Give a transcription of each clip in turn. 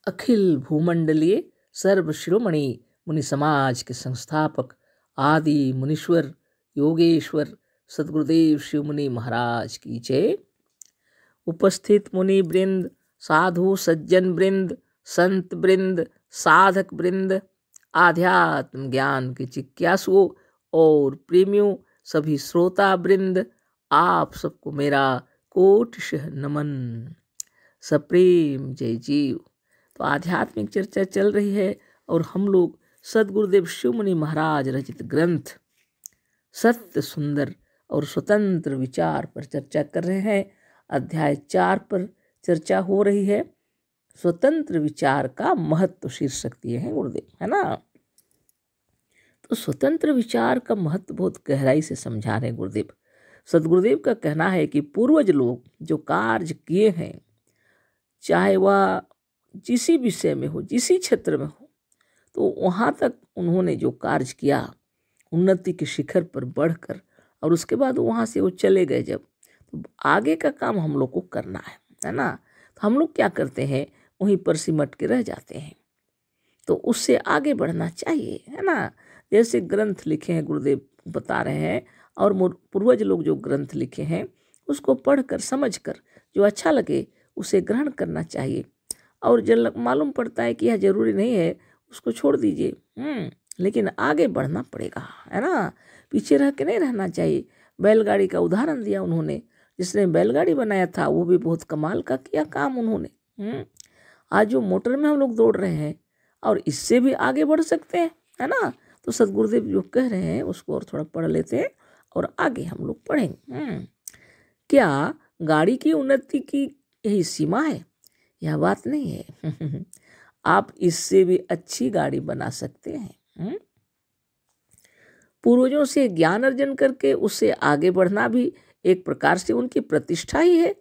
अखिल भूमंडलीय सर्वशिरोमणि मुनि समाज के संस्थापक आदि मुनीश्वर योगेश्वर सद्गुरुदेव शिव मुनि महाराज की जय। उपस्थित मुनि वृंद, साधु सज्जन वृंद, संत वृंद, साधक वृंद, आध्यात्म ज्ञान के जिज्ञासुओं और प्रेमियों, सभी श्रोता वृंद, आप सबको मेरा कोटिशः नमन, सप्रेम जय जीव। तो आध्यात्मिक चर्चा चल रही है और हम लोग सद्गुरुदेव शिव मुनि महाराज रचित ग्रंथ सत्य सुंदर और स्वतंत्र विचार पर चर्चा कर रहे हैं। अध्याय 4 पर चर्चा हो रही है। स्वतंत्र विचार का महत्व शीर्षक दिए हैं गुरुदेव, है ना। तो स्वतंत्र विचार का महत्व बहुत गहराई से समझा रहे हैं गुरुदेव। सद्गुरुदेव का कहना है कि पूर्वज लोग जो कार्य किए हैं, चाहे वह जिसी विषय में हो, जिसी क्षेत्र में हो, तो वहाँ तक उन्होंने जो कार्य किया उन्नति के शिखर पर बढ़कर, और उसके बाद वहाँ से वो चले गए जब, तो आगे का काम हम लोग को करना है ना। तो हम लोग क्या करते हैं, वहीं पर सिमट के रह जाते हैं। तो उससे आगे बढ़ना चाहिए, है ना। जैसे ग्रंथ लिखे हैं गुरुदेव बता रहे हैं, और पूर्वज लोग जो ग्रंथ लिखे हैं उसको पढ़कर समझकर जो अच्छा लगे उसे ग्रहण करना चाहिए। और जब मालूम पड़ता है कि यह जरूरी नहीं है, उसको छोड़ दीजिए। लेकिन आगे बढ़ना पड़ेगा, है ना। पीछे रह के नहीं रहना चाहिए। बैलगाड़ी का उदाहरण दिया उन्होंने, जिसने बैलगाड़ी बनाया था वो भी बहुत कमाल का किया काम उन्होंने। आज जो मोटर में हम लोग दौड़ रहे हैं और इससे भी आगे बढ़ सकते हैं, है ना। तो सद्गुरुदेव जो कह रहे हैं उसको और थोड़ा पढ़ लेते हैं और आगे हम लोग पढ़ेंगे। क्या गाड़ी की उन्नति की यही सीमा है? यह बात नहीं है। आप इससे भी अच्छी गाड़ी बना सकते हैं। पूर्वजों से ज्ञान अर्जन करके उससे आगे बढ़ना भी एक प्रकार से उनकी प्रतिष्ठा ही है।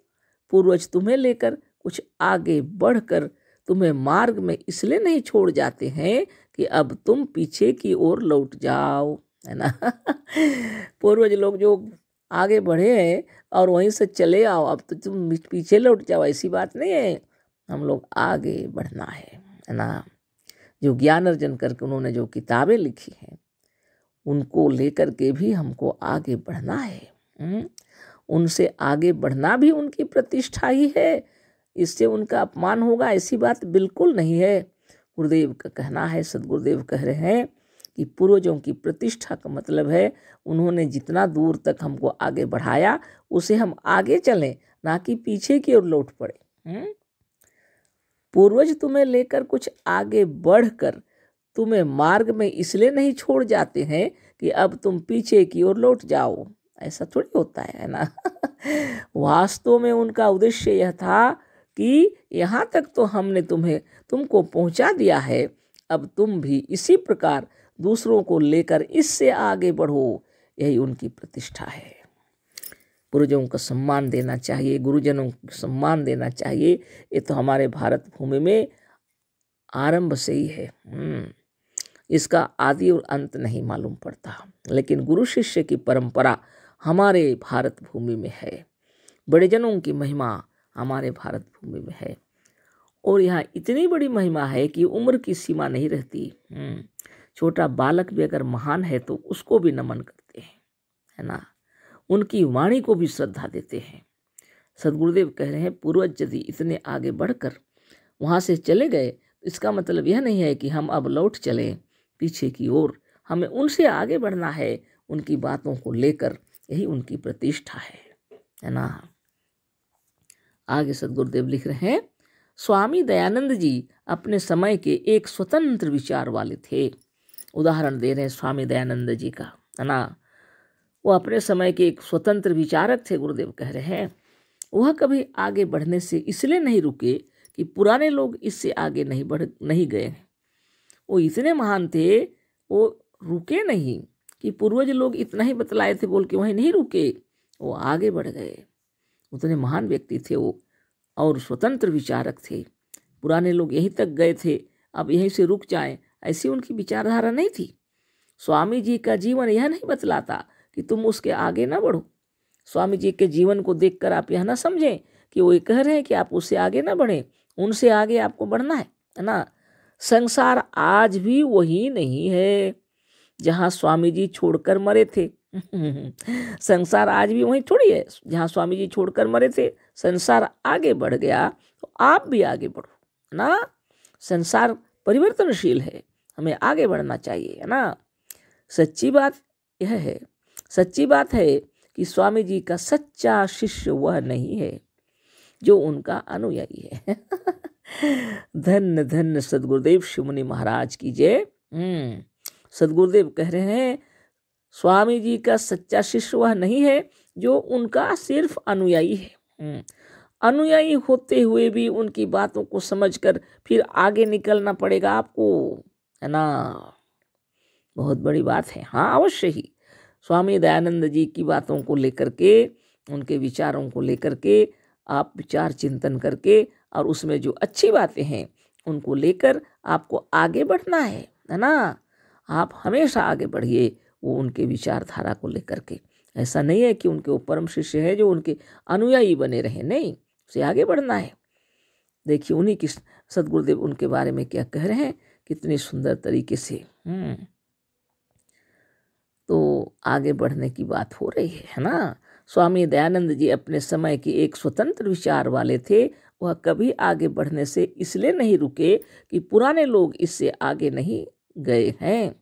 पूर्वज तुम्हें लेकर कुछ आगे बढ़कर तुम्हें मार्ग में इसलिए नहीं छोड़ जाते हैं कि अब तुम पीछे की ओर लौट जाओ, है ना। पूर्वज लोग जो आगे बढ़े हैं और वहीं से चले आओ, अब तो तुम पीछे लौट जाओ, ऐसी बात नहीं है। हम लोग आगे बढ़ना है ना। जो ज्ञान अर्जन करके उन्होंने जो किताबें लिखी हैं उनको लेकर के भी हमको आगे बढ़ना है। उनसे आगे बढ़ना भी उनकी प्रतिष्ठा ही है। इससे उनका अपमान होगा ऐसी बात बिल्कुल नहीं है। गुरुदेव का कहना है, सद्गुरुदेव कह रहे हैं कि पूर्वजों की प्रतिष्ठा का मतलब है उन्होंने जितना दूर तक हमको आगे बढ़ाया उसे हम आगे चलें, ना कि पीछे की ओर लौट पड़े। पूर्वज तुम्हें लेकर कुछ आगे बढ़कर तुम्हें मार्ग में इसलिए नहीं छोड़ जाते हैं कि अब तुम पीछे की ओर लौट जाओ, ऐसा थोड़ी होता है ना। वास्तव में उनका उद्देश्य यह था कि यहाँ तक तो हमने तुमको पहुँचा दिया है, अब तुम भी इसी प्रकार दूसरों को लेकर इससे आगे बढ़ो। यही उनकी प्रतिष्ठा है। पूर्वजों का सम्मान देना चाहिए, गुरुजनों को सम्मान देना चाहिए। ये तो हमारे भारत भूमि में आरंभ से ही है। इसका आदि और अंत नहीं मालूम पड़ता, लेकिन गुरु शिष्य की परंपरा हमारे भारत भूमि में है। बड़े जनों की महिमा हमारे भारत भूमि में है, और यहाँ इतनी बड़ी महिमा है कि उम्र की सीमा नहीं रहती। छोटा बालक भी अगर महान है तो उसको भी नमन करते हैं, है ना। उनकी वाणी को भी श्रद्धा देते हैं। सद्गुरुदेव कह रहे हैं पूर्वज यदि इतने आगे बढ़कर वहाँ से चले गए, इसका मतलब यह नहीं है कि हम अब लौट चलें पीछे की ओर। हमें उनसे आगे बढ़ना है, उनकी बातों को लेकर। यही उनकी प्रतिष्ठा है ना। आगे सद्गुरुदेव लिख रहे हैं, स्वामी दयानंद जी अपने समय के एक स्वतंत्र विचार वाले थे। उदाहरण दे रहे हैं स्वामी दयानंद जी का, है ना। वो अपने समय के एक स्वतंत्र विचारक थे। गुरुदेव कह रहे हैं वह कभी आगे बढ़ने से इसलिए नहीं रुके कि पुराने लोग इससे आगे नहीं गए। वो इतने महान थे, वो रुके नहीं कि पूर्वज लोग इतना ही बतलाए थे बोल के वहीं नहीं रुके, वो आगे बढ़ गए। उतने महान व्यक्ति थे वो, और स्वतंत्र विचारक थे। पुराने लोग यहीं तक गए थे, अब यहीं से रुक जाएं, ऐसी उनकी विचारधारा नहीं थी। स्वामी जी का जीवन यह नहीं बतलाता कि तुम उसके आगे ना बढ़ो। स्वामी जी के जीवन को देखकर आप यह ना समझें कि वो ये कह रहे हैं कि आप उससे आगे ना बढ़ें, उनसे आगे आपको बढ़ना है, है ना। संसार आज भी वही नहीं है जहाँ स्वामी जी छोड़कर मरे थे। संसार आज भी वही थोड़ी है जहाँ स्वामी जी छोड़कर मरे थे। संसार आगे बढ़ गया तो आप भी आगे बढ़ो, है ना। संसार परिवर्तनशील है, हमें आगे बढ़ना चाहिए, है ना। सच्ची बात यह है, सच्ची बात है कि स्वामी जी का सच्चा शिष्य वह नहीं है जो उनका अनुयायी है। धन्य धन्य सदगुरुदेव शिवमुनि महाराज की जय। सदगुरुदेव कह रहे हैं स्वामी जी का सच्चा शिष्य वह नहीं है जो उनका सिर्फ अनुयायी है। अनुयायी होते हुए भी उनकी बातों को समझकर फिर आगे निकलना पड़ेगा आपको, है ना। बहुत बड़ी बात है। हाँ, अवश्य ही स्वामी दयानंद जी की बातों को लेकर के, उनके विचारों को लेकर के आप विचार चिंतन करके और उसमें जो अच्छी बातें हैं उनको लेकर आपको आगे बढ़ना है ना। आप हमेशा आगे बढ़िए वो उनके विचारधारा को लेकर के। ऐसा नहीं है कि उनके वो परम शिष्य है जो उनके अनुयायी बने रहे, नहीं, उसे आगे बढ़ना है। देखिए उन्हीं की सदगुरुदेव उनके बारे में क्या कह रहे हैं कितनी सुंदर तरीके से। तो आगे बढ़ने की बात हो रही है ना। स्वामी दयानंद जी अपने समय के एक स्वतंत्र विचार वाले थे। वह कभी आगे बढ़ने से इसलिए नहीं रुके कि पुराने लोग इससे आगे नहीं गए हैं।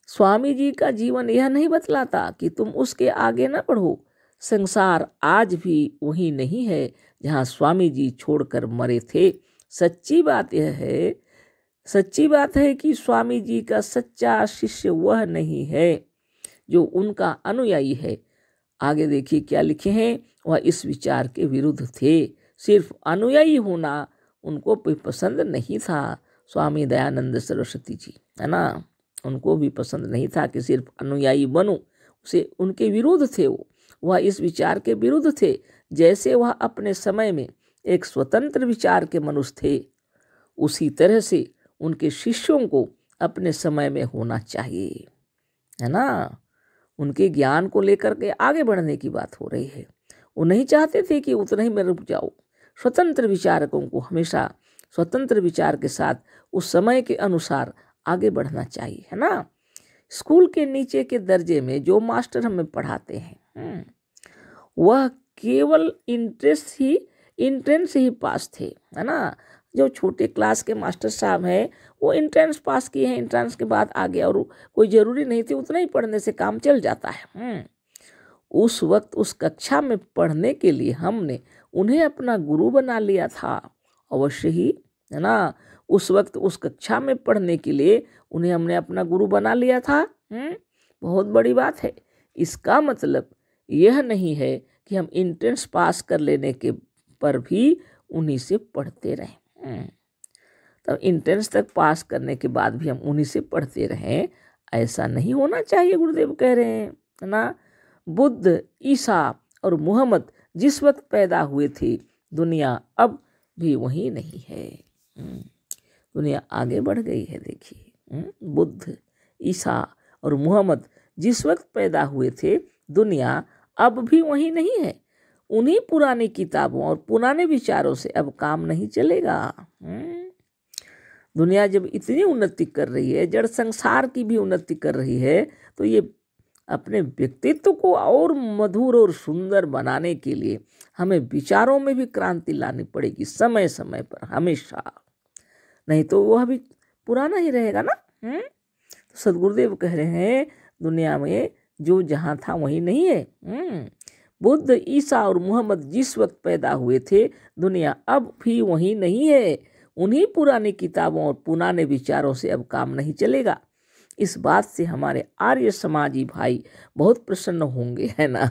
स्वामी जी का जीवन यह नहीं बतलाता कि तुम उसके आगे न बढ़ो। संसार आज भी वही नहीं है जहाँ स्वामी जी छोड़कर मरे थे। सच्ची बात है कि स्वामी जी का सच्चा शिष्य वह नहीं है जो उनका अनुयायी है। आगे देखिए क्या लिखे हैं, वह इस विचार के विरुद्ध थे। सिर्फ अनुयायी होना उनको भी पसंद नहीं था। स्वामी दयानंद सरस्वती जी, है ना, उनको भी पसंद नहीं था कि सिर्फ अनुयायी बनूं। उसे उनके विरुद्ध थे, वह इस विचार के विरुद्ध थे। जैसे वह अपने समय में एक स्वतंत्र विचार के मनुष्य थे, उसी तरह से उनके शिष्यों को अपने समय में होना चाहिए, है ना। उनके ज्ञान को लेकर के आगे बढ़ने की बात हो रही है। वो नहीं चाहते थे कि उतना ही में रुक जाओ। स्वतंत्र विचारकों को हमेशा स्वतंत्र विचार के साथ उस समय के अनुसार आगे बढ़ना चाहिए, है ना। स्कूल के नीचे के दर्जे में जो मास्टर हमें पढ़ाते हैं वह केवल इंट्रेंस ही पास थे, है ना। जो छोटे क्लास के मास्टर साहब हैं वो इंट्रेंस पास किए हैं, इंट्रेंस के बाद आगे और कोई ज़रूरी नहीं थी, उतना ही पढ़ने से काम चल जाता है। उस वक्त उस कक्षा में पढ़ने के लिए हमने उन्हें अपना गुरु बना लिया था। अवश्य ही, है ना। उस वक्त उस कक्षा में पढ़ने के लिए उन्हें हमने अपना गुरु बना लिया था। बहुत बड़ी बात है। इसका मतलब यह नहीं है कि हम इंट्रेंस पास कर लेने के पर भी उन्हीं से पढ़ते रहें। तब इंट्रेंस तक पास करने के बाद भी हम उन्हीं से पढ़ते रहें, ऐसा नहीं होना चाहिए। गुरुदेव कह रहे हैं, है ना। बुद्ध, ईसा और मोहम्मद जिस वक्त पैदा हुए थे दुनिया अब भी वही नहीं है। दुनिया आगे बढ़ गई है। देखिए बुद्ध, ईसा और मोहम्मद जिस वक्त पैदा हुए थे दुनिया अब भी वही नहीं है। उन्हीं पुरानी किताबों और पुराने विचारों से अब काम नहीं चलेगा। दुनिया जब इतनी उन्नति कर रही है, जड़ संसार की भी उन्नति कर रही है, तो ये अपने व्यक्तित्व को और मधुर और सुंदर बनाने के लिए हमें विचारों में भी क्रांति लानी पड़ेगी समय समय पर, हमेशा। नहीं तो वह भी पुराना ही रहेगा ना। तो सदगुरुदेव कह रहे हैं दुनिया में जो जहाँ था वही नहीं है। बुद्ध, ईसा और मोहम्मद जिस वक्त पैदा हुए थे दुनिया अब भी वही नहीं है। उन्हीं पुरानी किताबों और पुराने विचारों से अब काम नहीं चलेगा। इस बात से हमारे आर्य समाजी भाई बहुत प्रसन्न होंगे, है ना।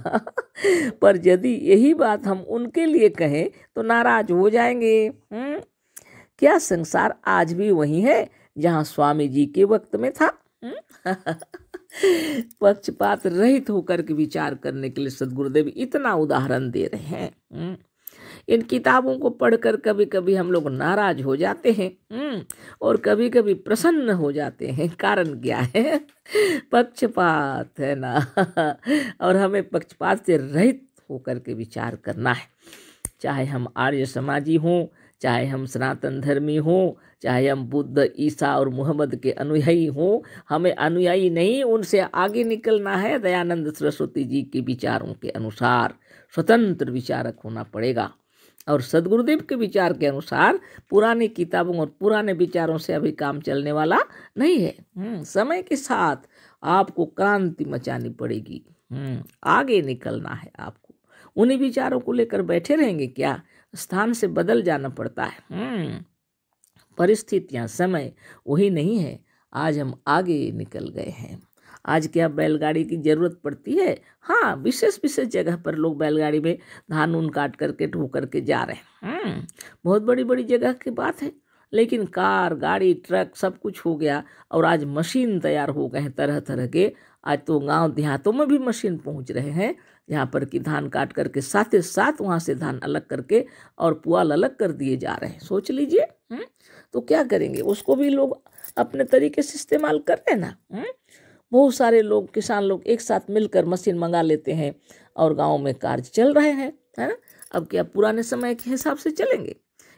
पर यदि यही बात हम उनके लिए कहें तो नाराज हो जाएंगे। क्या संसार आज भी वही है जहाँ स्वामी जी के वक्त में था? पक्षपात रहित होकर के विचार करने के लिए सदगुरुदेव इतना उदाहरण दे रहे हैं। इन किताबों को पढ़कर कभी कभी हम लोग नाराज हो जाते हैं और कभी कभी प्रसन्न हो जाते हैं। कारण क्या है? पक्षपात, है ना। और हमें पक्षपात से रहित होकर के विचार करना है। चाहे हम आर्य समाजी हों, चाहे हम सनातन धर्मी हों, चाहे हम बुद्ध, ईसा और मोहम्मद के अनुयायी हों, हमें अनुयायी नहीं, उनसे आगे निकलना है। दयानंद सरस्वती जी के विचारों के अनुसार स्वतंत्र विचारक होना पड़ेगा। और सदगुरुदेव के विचार के अनुसार पुरानी किताबों और पुराने विचारों से अभी काम चलने वाला नहीं है। समय के साथ आपको क्रांति मचानी पड़ेगी। आगे निकलना है आपको। उन्हीं विचारों को लेकर बैठे रहेंगे क्या? स्थान से बदल जाना पड़ता है। परिस्थितियां, समय वही नहीं है। आज हम आगे निकल गए हैं। आज क्या बैलगाड़ी की जरूरत पड़ती है? हाँ, विशेष विशेष जगह पर लोग बैलगाड़ी में धान उन काट करके ढो करके जा रहे हैं। बहुत बड़ी बड़ी जगह की बात है। लेकिन कार, गाड़ी, ट्रक सब कुछ हो गया और आज मशीन तैयार हो गए हैं तरह तरह के। आज तो गांव देहातों में भी मशीन पहुंच रहे हैं, जहाँ पर कि धान काट करके साथ ही साथ वहाँ से धान अलग करके और पुआल अलग कर दिए जा रहे हैं। सोच लीजिए। तो क्या करेंगे? उसको भी लोग अपने तरीके से इस्तेमाल कर रहे हैं ना। बहुत सारे लोग, किसान लोग एक साथ मिलकर मशीन मंगा लेते हैं और गाँव में कार्य चल रहे हैं, है ना। अब क्या पुराने समय के हिसाब से चलेंगे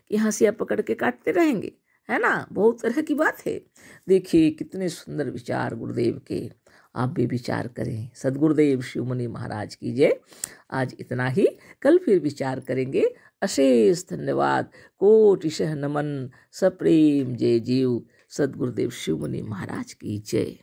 कि हंसिया पकड़ के काटते रहेंगे? है ना, बहुत तरह की बात है। देखिए कितने सुंदर विचार गुरुदेव के। आप भी विचार करें। सदगुरुदेव शिवमुनि महाराज की जय। आज इतना ही, कल फिर विचार करेंगे। अशेष धन्यवाद, कोटिशः नमन, सप्रेम जय जीव। सदगुरुदेव शिवमुनि महाराज की जय।